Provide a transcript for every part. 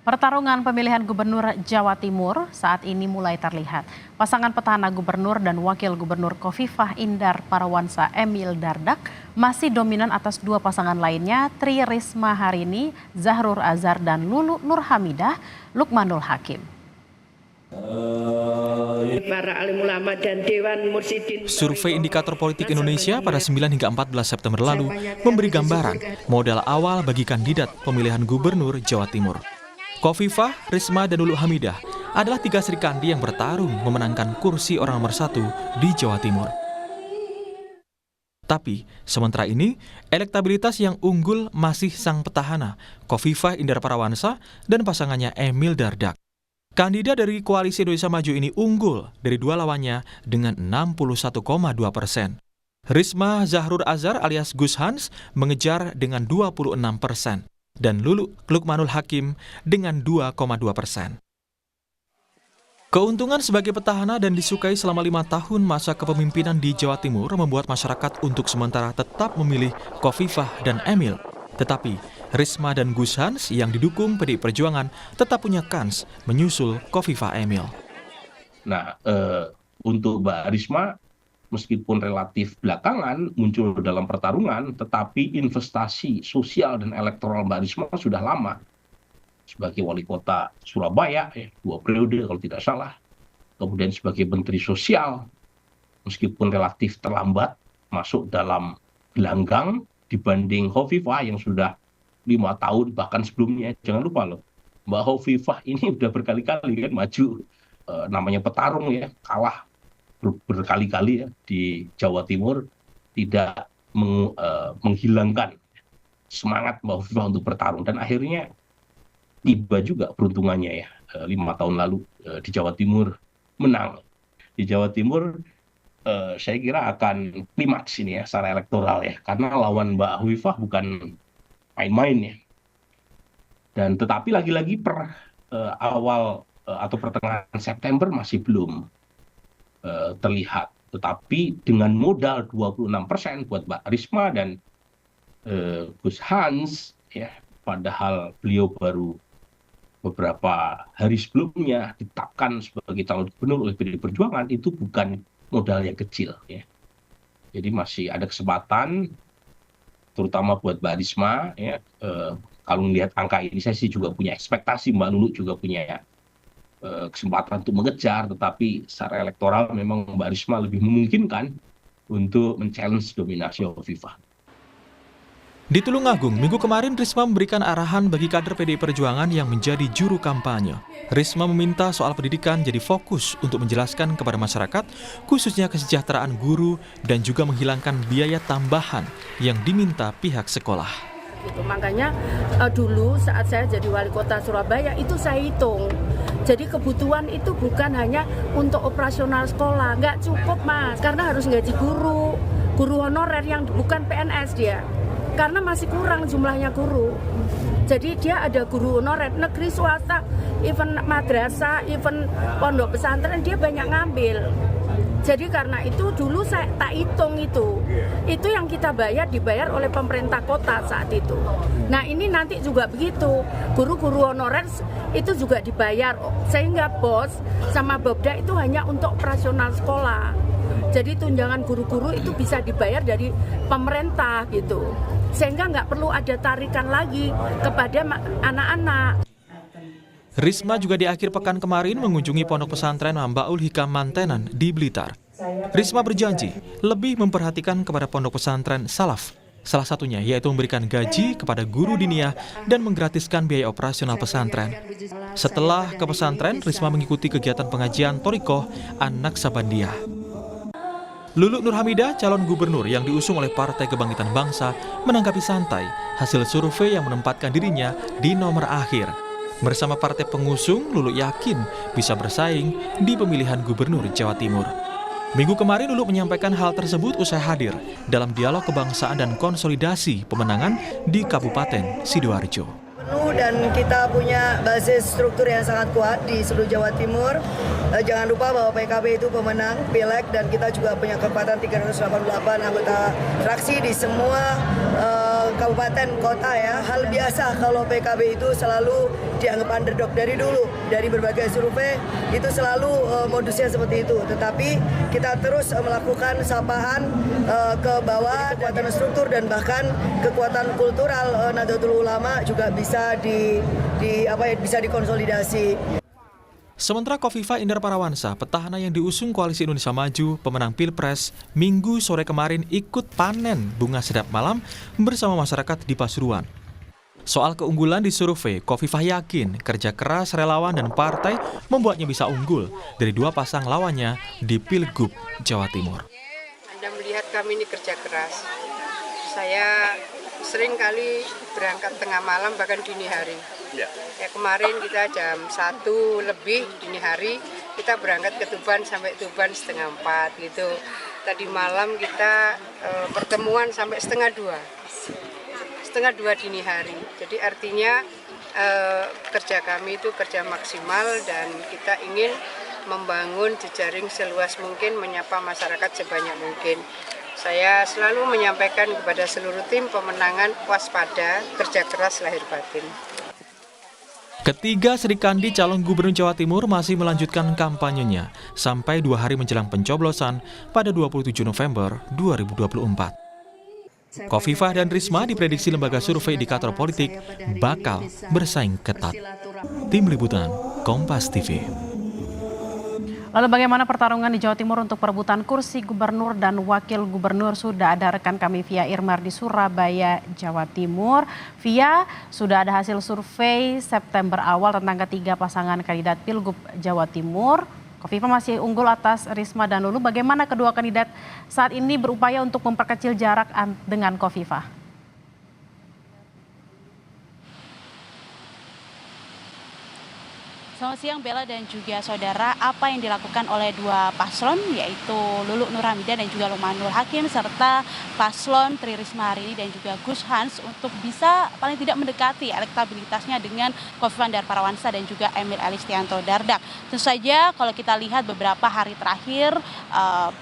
Pertarungan pemilihan gubernur Jawa Timur saat ini mulai terlihat. Pasangan petahana gubernur dan wakil gubernur Khofifah Indar Parawansa Emil Dardak masih dominan atas dua pasangan lainnya, Tri Risma Harini, Zahrur Azhar dan Lulu Nur Hamidah, Lukmanul Hakim. Para alim ulama dan Dewan Mursidin. Survei Indikator Politik Indonesia pada 9 hingga 14 September lalu memberi gambaran modal awal bagi kandidat pemilihan gubernur Jawa Timur. Khofifah, Risma, dan Lulu Hamidah adalah tiga serikandi yang bertarung memenangkan kursi orang nomor 1 di Jawa Timur. Tapi, sementara ini, elektabilitas yang unggul masih sang petahana, Khofifah Indar Parawansa dan pasangannya Emil Dardak. Kandidat dari Koalisi Indonesia Maju ini unggul dari dua lawannya dengan 61,2%. Risma Zahrur Azhar alias Gus Hans mengejar dengan 26%. Dan Lukmanul Hakim dengan 2,2%. Keuntungan sebagai petahana dan disukai selama 5 tahun masa kepemimpinan di Jawa Timur membuat masyarakat untuk sementara tetap memilih Khofifah dan Emil. Tetapi Risma dan Gus Hans yang didukung PDI Perjuangan tetap punya kans menyusul Khofifah Emil. Nah, untuk Mbak Risma, meskipun relatif belakangan muncul dalam pertarungan, tetapi investasi sosial dan elektoral Mbak Risma sudah lama. Sebagai wali kota Surabaya, 2 periode kalau tidak salah. Kemudian sebagai menteri sosial, meskipun relatif terlambat masuk dalam gelanggang dibanding Khofifah yang sudah 5 tahun bahkan sebelumnya. Jangan lupa loh, Mbak Khofifah ini udah berkali-kali kan maju, namanya petarung ya, kalah berkali-kali ya di Jawa Timur, tidak menghilangkan semangat Mbak Khofifah untuk bertarung, dan akhirnya tiba juga peruntungannya ya, 5 tahun lalu di Jawa Timur menang. Di Jawa Timur saya kira akan klimaks ini ya secara elektoral ya, karena lawan Mbak Khofifah bukan main-main ya. Dan tetapi lagi-lagi per awal atau pertengahan September masih belum terlihat, tetapi dengan modal 26% buat Mbak Risma dan Gus Hans ya, padahal beliau baru beberapa hari sebelumnya ditetapkan sebagai calon gubernur oleh PDI Perjuangan, itu bukan modal yang kecil ya. Jadi masih ada kesempatan, terutama buat Mbak Risma ya. Kalau melihat angka ini, saya sih juga punya ekspektasi Mbak Lulu juga punya kesempatan untuk mengejar, tetapi secara elektoral memang Mbak Risma lebih memungkinkan untuk men-challenge dominasi Khofifah. Di Tulungagung, minggu kemarin Risma memberikan arahan bagi kader PDI Perjuangan yang menjadi juru kampanye. Risma meminta soal pendidikan jadi fokus untuk menjelaskan kepada masyarakat, khususnya kesejahteraan guru dan juga menghilangkan biaya tambahan yang diminta pihak sekolah. Makanya dulu saat saya jadi wali kota Surabaya itu saya hitung. Jadi kebutuhan itu bukan hanya untuk operasional sekolah, nggak cukup Mas, karena harus gaji guru honorer yang bukan PNS dia, karena masih kurang jumlahnya guru. Jadi dia ada guru honorer negeri, swasta, even madrasah, even pondok pesantren, dia banyak ngambil. Jadi karena itu dulu saya tak hitung itu yang kita dibayar oleh pemerintah kota saat itu. Nah ini nanti juga begitu, guru-guru honorer itu juga dibayar, sehingga BOS sama Bobda itu hanya untuk operasional sekolah. Jadi tunjangan guru-guru itu bisa dibayar dari pemerintah gitu, sehingga nggak perlu ada tarikan lagi kepada anak-anak. Risma juga di akhir pekan kemarin mengunjungi pondok pesantren Mambaul Hikam Mantenan di Blitar. Risma berjanji lebih memperhatikan kepada pondok pesantren salaf. Salah satunya yaitu memberikan gaji kepada guru diniyah dan menggratiskan biaya operasional pesantren. Setelah ke pesantren, Risma mengikuti kegiatan pengajian Thorikoh An-Naqsabandiyah. Lulu Nur Hamidah, calon gubernur yang diusung oleh Partai Kebangkitan Bangsa, menanggapi santai hasil survei yang menempatkan dirinya di nomor akhir. Bersama partai pengusung, Lulu yakin bisa bersaing di pemilihan gubernur Jawa Timur. Minggu kemarin Lulu menyampaikan hal tersebut usai hadir dalam dialog kebangsaan dan konsolidasi pemenangan di Kabupaten Sidoarjo. Dan kita punya basis struktur yang sangat kuat di seluruh Jawa Timur. Jangan lupa bahwa PKB itu pemenang Pileg, dan kita juga punya kekuatan 388 anggota fraksi di semua kabupaten kota ya. Hal biasa kalau PKB itu selalu dianggap underdog dari dulu. Dari berbagai survei itu selalu modusnya seperti itu. Tetapi kita terus melakukan sapaan ke bawah, kekuatan struktur dan bahkan kekuatan kultural Nahdlatul Ulama juga bisa bisa dikonsolidasi. Sementara Khofifah Indar Parawansa, petahana yang diusung Koalisi Indonesia Maju, pemenang Pilpres, Minggu sore kemarin ikut panen bunga sedap malam bersama masyarakat di Pasuruan. Soal keunggulan di survei, Khofifah yakin kerja keras relawan dan partai membuatnya bisa unggul dari dua pasang lawannya di Pilgub Jawa Timur. Anda melihat kami ini kerja keras. Saya sering kali berangkat tengah malam bahkan dini hari. Ya kemarin kita jam 1 lebih dini hari kita berangkat ke Tuban sampai Tuban 3:30 gitu. Tadi malam kita pertemuan sampai 1:30 dini hari. Jadi artinya kerja kami itu kerja maksimal dan kita ingin membangun jejaring seluas mungkin, menyapa masyarakat sebanyak mungkin. Saya selalu menyampaikan kepada seluruh tim pemenangan, waspada, kerja keras lahir batin. Ketiga Sri Kandi calon gubernur Jawa Timur masih melanjutkan kampanyenya sampai 2 hari menjelang pencoblosan pada 27 November 2024. Khofifah dan Risma diprediksi lembaga survei indikator politik bakal bersaing ketat. Tim Liputan, Kompas TV. Lalu bagaimana pertarungan di Jawa Timur untuk perebutan kursi gubernur dan wakil gubernur? Sudah ada rekan kami Via Irmar di Surabaya, Jawa Timur. Via, sudah ada hasil survei September awal tentang ketiga pasangan kandidat Pilgub Jawa Timur. Khofifah masih unggul atas Risma dan Lulu. Bagaimana kedua kandidat saat ini berupaya untuk memperkecil jarak dengan Khofifah? Selamat siang Bella dan juga saudara. Apa yang dilakukan oleh dua paslon yaitu Lulu Nur Hamidah dan juga Lukmanul Hakim serta paslon Tri Risma hari ini dan juga Gus Hans untuk bisa paling tidak mendekati elektabilitasnya dengan Khofifah Indar Parawansa dan juga Emil Elistianto Dardak. Tentu saja kalau kita lihat beberapa hari terakhir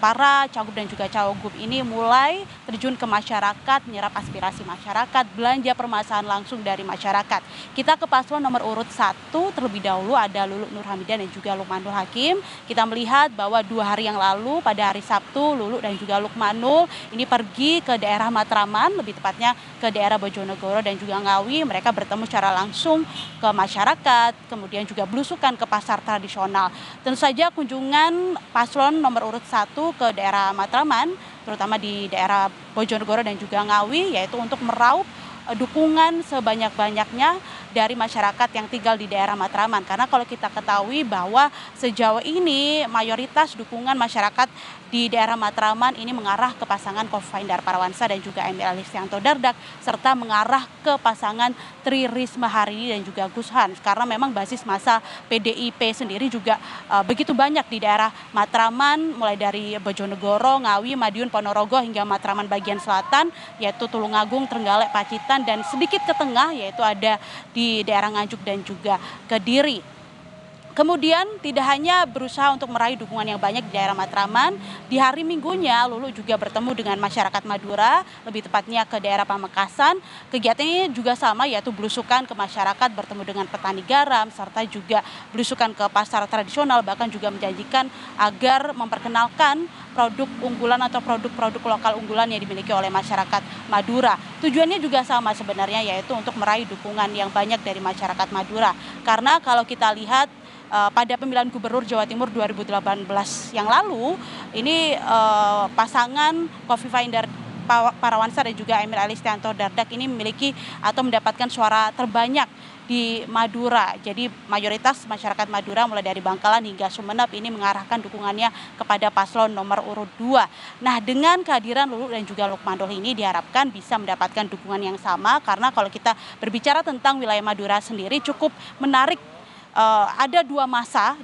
para cagup dan juga cawagup ini mulai terjun ke masyarakat, menyerap aspirasi masyarakat, belanja permasalahan langsung dari masyarakat. Kita ke paslon nomor urut 1 terlebih dahulu ada Lulu Nur Hamidah dan juga Lukmanul Hakim. Kita melihat bahwa 2 hari yang lalu pada hari Sabtu Lulu dan juga Lukmanul ini pergi ke daerah Matraman, lebih tepatnya ke daerah Bojonegoro dan juga Ngawi. Mereka bertemu secara langsung ke masyarakat, kemudian juga belusukan ke pasar tradisional. Tentu saja kunjungan paslon nomor urut 1 ke daerah Matraman, terutama di daerah Bojonegoro dan juga Ngawi, yaitu untuk meraup dukungan sebanyak-banyaknya dari masyarakat yang tinggal di daerah Matraman. Karena kalau kita ketahui bahwa sejauh ini mayoritas dukungan masyarakat di daerah Matraman ini mengarah ke pasangan Khofifah Indar Parawansa dan juga Emil Elistianto Dardak serta mengarah ke pasangan Tri Risma hari ini dan juga Gus Hans. Karena memang basis massa PDIP sendiri juga begitu banyak di daerah Matraman, mulai dari Bojonegoro, Ngawi, Madiun, Ponorogo hingga Matraman bagian selatan yaitu Tulungagung, Trenggalek, Pacitan dan sedikit ke tengah yaitu ada di daerah Nganjuk dan juga Kediri. Kemudian tidak hanya berusaha untuk meraih dukungan yang banyak di daerah Matraman, di hari Minggunya Lulu juga bertemu dengan masyarakat Madura, lebih tepatnya ke daerah Pamekasan. Kegiatannya juga sama yaitu belusukan ke masyarakat, bertemu dengan petani garam, serta juga belusukan ke pasar tradisional, bahkan juga menjanjikan agar memperkenalkan produk unggulan atau produk-produk lokal unggulan yang dimiliki oleh masyarakat Madura. Tujuannya juga sama sebenarnya yaitu untuk meraih dukungan yang banyak dari masyarakat Madura. Karena kalau kita lihat pada pemilihan gubernur Jawa Timur 2018 yang lalu, ini pasangan Khofifah Indar Parawansa dan juga Emil Elistianto Dardak ini memiliki atau mendapatkan suara terbanyak di Madura. Jadi mayoritas masyarakat Madura mulai dari Bangkalan hingga Sumeneb ini mengarahkan dukungannya kepada paslon nomor urut 2. Nah, dengan kehadiran Lulu dan juga Lukmanul ini diharapkan bisa mendapatkan dukungan yang sama karena kalau kita berbicara tentang wilayah Madura sendiri cukup menarik. Ada 2 massa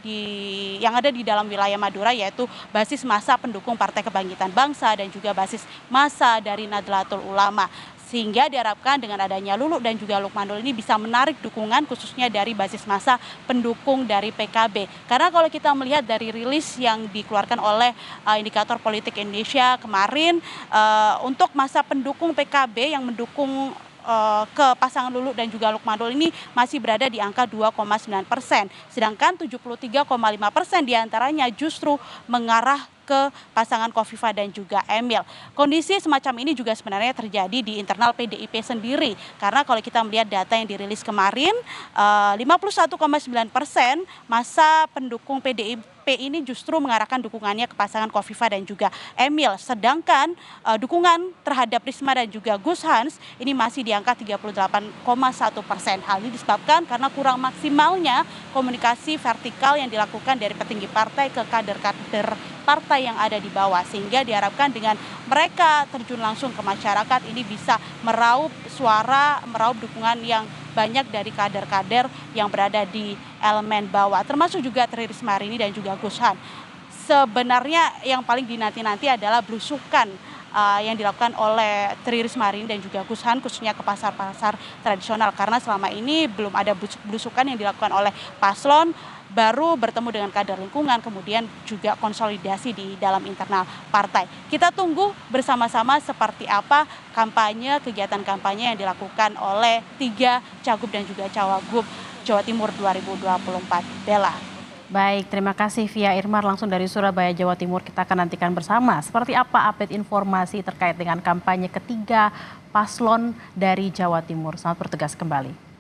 yang ada di dalam wilayah Madura yaitu basis massa pendukung Partai Kebangkitan Bangsa dan juga basis massa dari Nahdlatul Ulama. Sehingga diharapkan dengan adanya Lulu dan juga Lukmanul ini bisa menarik dukungan khususnya dari basis massa pendukung dari PKB. Karena kalau kita melihat dari rilis yang dikeluarkan oleh Indikator Politik Indonesia kemarin, untuk massa pendukung PKB yang mendukung ke pasangan Lulu dan juga Lukmanul ini masih berada di angka 2,9%. Sedangkan 73,5% diantaranya justru mengarah ke pasangan Khofifah dan juga Emil. Kondisi semacam ini juga sebenarnya terjadi di internal PDIP sendiri. Karena kalau kita melihat data yang dirilis kemarin, 51,9% masa pendukung PDIP ini justru mengarahkan dukungannya ke pasangan Khofifah dan juga Emil. Sedangkan dukungan terhadap Risma dan juga Gus Hans ini masih di angka 38,1%. Hal ini disebabkan karena kurang maksimalnya komunikasi vertikal yang dilakukan dari petinggi partai ke kader-kader partai yang ada di bawah, sehingga diharapkan dengan mereka terjun langsung ke masyarakat ini bisa meraup suara, meraup dukungan yang banyak dari kader-kader yang berada di elemen bawah, termasuk juga Tri Risma hari ini dan juga Gus Hans. Sebenarnya yang paling dinanti-nanti adalah belusukan yang dilakukan oleh Tri Risma hari ini dan juga Gus Hans khususnya ke pasar-pasar tradisional, karena selama ini belum ada belusukan yang dilakukan oleh paslon, baru bertemu dengan kader lingkungan, kemudian juga konsolidasi di dalam internal partai. Kita tunggu bersama-sama seperti apa kegiatan kampanye yang dilakukan oleh 3 cagup dan juga cawagup Jawa Timur 2024. Bella. Baik, terima kasih Via Irmar langsung dari Surabaya, Jawa Timur. Kita akan nantikan bersama seperti apa update informasi terkait dengan kampanye ketiga paslon dari Jawa Timur. Selamat bertugas kembali.